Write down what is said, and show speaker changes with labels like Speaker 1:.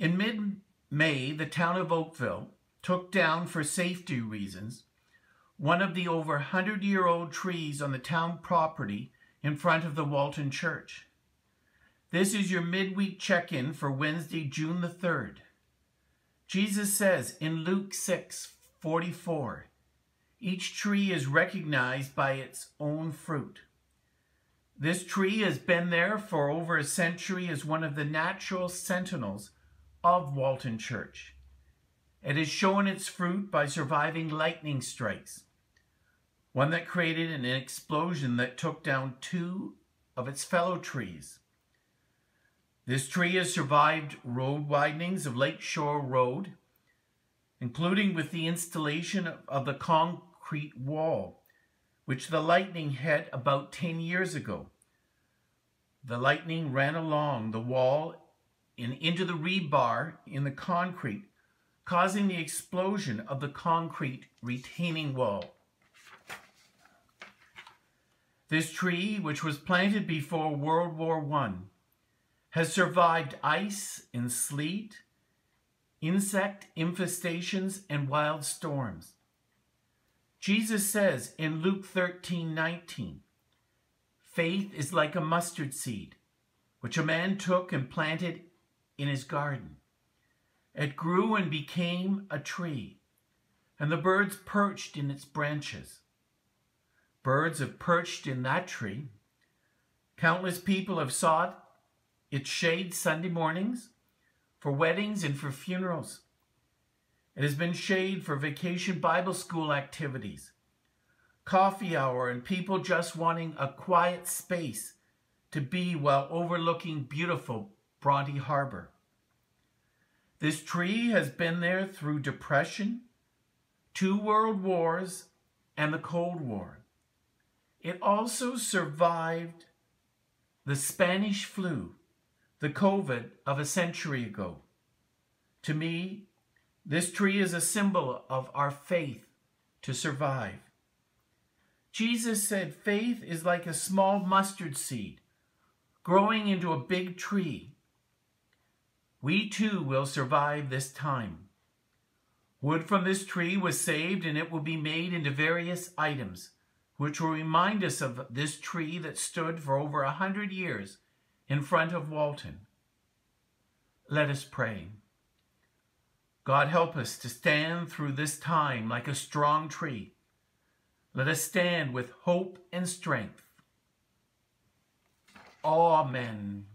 Speaker 1: In mid-May, the town of Oakville took down, for safety reasons, one of the over 100-year-old trees on the town property in front of the Walton church. This is your midweek check-in for Wednesday, June the 3rd. Jesus says in Luke 6:44, each tree is recognized by its own fruit. This tree has been there for over a century as one of the natural sentinels of Walton Church. It has shown its fruit by surviving lightning strikes, one that created an explosion that took down 2 of its fellow trees. This tree has survived road widenings of Lakeshore Road, including with the installation of the concrete wall, which the lightning hit about 10 years ago. The lightning ran along the wall and into the rebar in the concrete, causing the explosion of the concrete retaining wall. This tree, which was planted before World War I, has survived ice and sleet, insect infestations, and wild storms. Jesus says in Luke 13:19, faith is like a mustard seed, which a man took and planted in his garden. It grew and became a tree, and the birds perched in its branches. Birds have perched in that tree. Countless people have sought its shade Sunday mornings, for weddings and for funerals. It has been shade for vacation Bible school activities, coffee hour, and people just wanting a quiet space to be while overlooking beautiful Bronte Harbor. This tree has been there through Depression, 2 world wars, and the Cold War. It also survived the Spanish flu, the COVID of a century ago. To me, this tree is a symbol of our faith to survive. Jesus said faith is like a small mustard seed growing into a big tree. We too will survive this time. Wood from this tree was saved, and it will be made into various items, which will remind us of this tree that stood for over 100 years in front of Walton. Let us pray. God, help us to stand through this time like a strong tree. Let us stand with hope and strength. Amen.